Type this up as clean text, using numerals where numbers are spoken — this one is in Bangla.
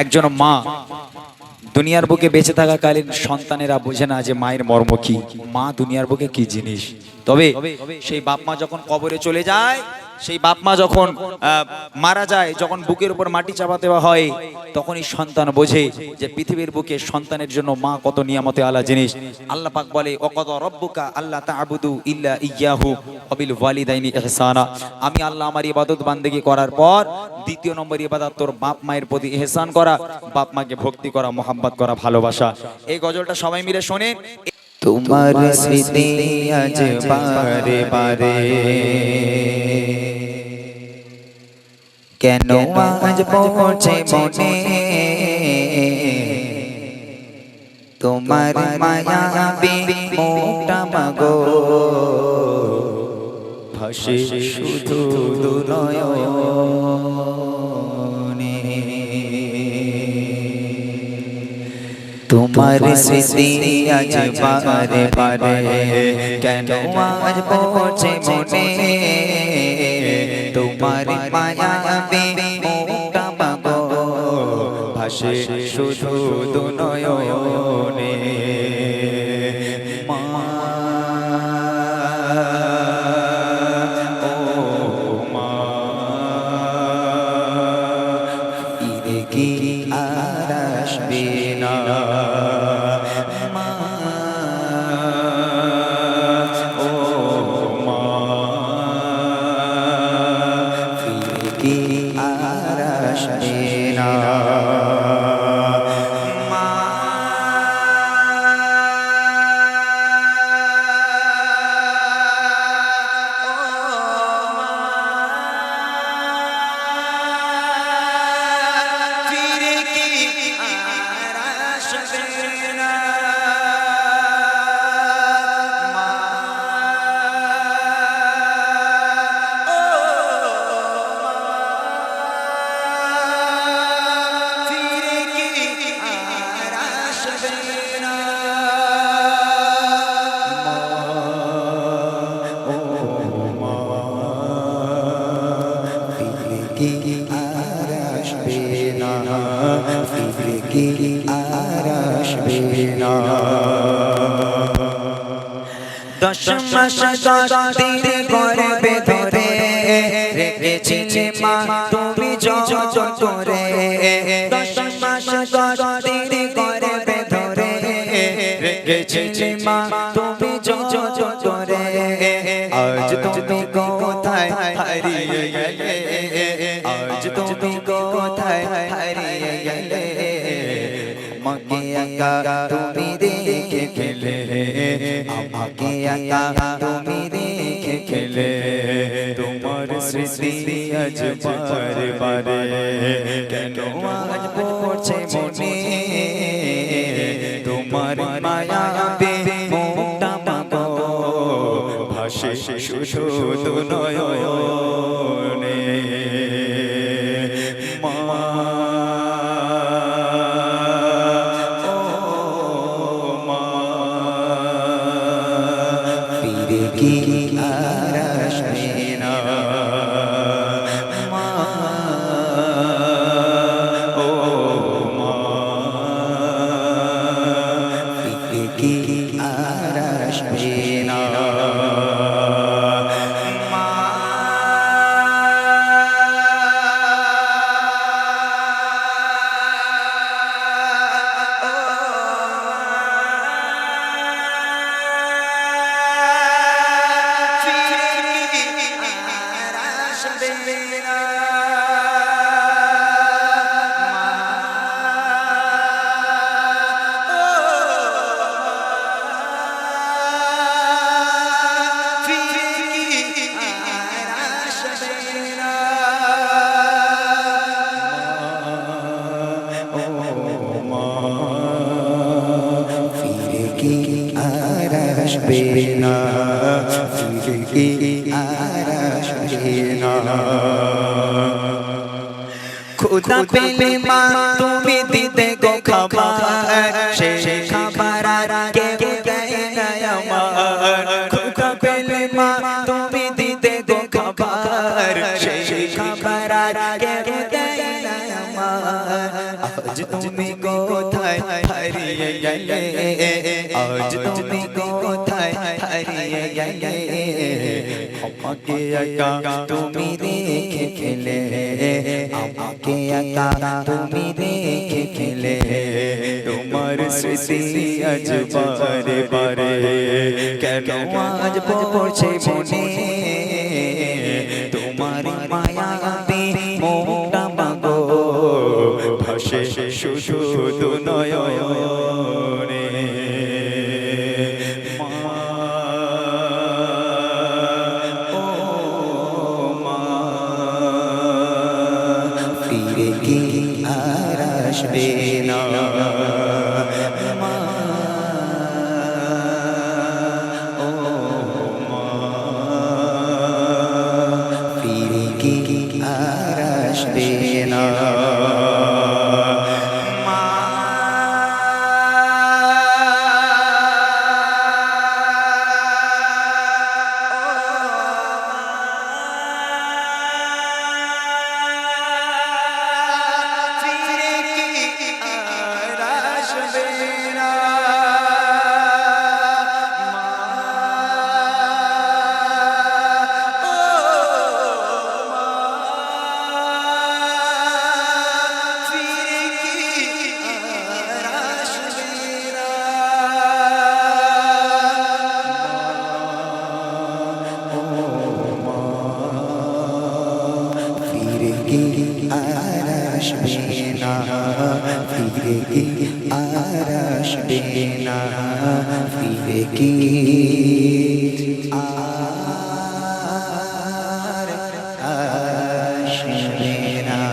একজন মা দুনিয়ার বুকে বেঁচে থাকাকালীন সন্তানেরা বোঝে না যে মায়ের মর্ম কি, মা দুনিয়ার বুকে কি জিনিস। তবে সেই বাপ মা যখন কবরে চলে যায়, সেই বাপ মা যখন মারা যায়, যখন বুকের উপর মাটি চাপা দেওয়া হয়, তখনই সন্তান বোঝে যে পৃথিবীর বুকে সন্তানের জন্য মা কত নিয়ামতে আলা জিনিস। আল্লাহ পাক বলে ওয়াকাদা রাব্বুকা আল্লা তা'বুদু ইল্লা ইয়্যাহু ওয়া বিল ওয়ালিদাইনি ইহসানা। আমি আল্লাহ আমার ইবাদত বান্দেগি করার পর দ্বিতীয় নম্বর ইবাদত তোর বাপ মায়ের প্রতি ইহসান করা, বাপ মাকে ভক্তি করা, মোহাব্বত করা, ভালোবাসা। এই গজলটা সবাই মিলে শোনেন। তোমার স্মৃতি আজ বারে বারে কেন আজ পড়ছে মনে, তোমার মায়াবী মুখটা মাগো ভাসে শুধু নয়নে। তোমার স্মৃতি আজ বারে বারে কেন আজ পড়ছে মনে, তোমার মায়াবী মুখটা মাগো ভাসে শুধু নয়নে। কি আর আসবে না মা, ও মা, ফিরে কি আর আসবে না মা। কি আর আসবে না, ফিরে কি আর আসবে না। 10 মাস 10 দিন গর্ভে ধরে রেখেছিলে মা তুমি যতন করে। 10 মাস 10 দিন গর্ভে ধরে রেখেছিলে মা তুমি যতন করে। আজ তুমি কোথায় হারিয়ে গেলে, আজ তুমি কোথায় হারিয়ে গেলে, আমাকে একা তুমি রেখে গেলে, আমাকে একা তুমি রেখে গেলে। তোমার স্মৃতি আজ বারে বারে কেন আজ পড়ছে মনে, তোমার মায়াবী মুখটা মাগো ভাসে শুধু নয়নে মা, ও মা, ফিরে কি আর আসবে না মা, ও মা, ফিরে কি আর আসবে না। আসবে না, ফিরে আর আসবে না। খোদা পেলে মা তুমি দিতে গো খাবার, সেই খাবার আর কেউ দেয় না আমার। খোদা পেলে মা তুমি দিতে গো খাবার, সেই খাবার আর কেউ দেয় না আমার। আজ তুমি কোথায় হারিয়ে গেলে আজ তুমি কোথায় হারিয়ে গেলে আমাকে একা তুমি রেখে গেলে আমাকে একা তুমি রেখে গেলে তোমার স্মৃতি আজ বারে বারে কেন আজ পড়ছে মনে তোমার মায়াতে মোটা মাগো ভাসে শুধু নয়নে ফিরে কি আর আসবে না ফিরে কি আর আসবে না ফিরে কি আর আসবে না ফিরে কি আর আসবে না।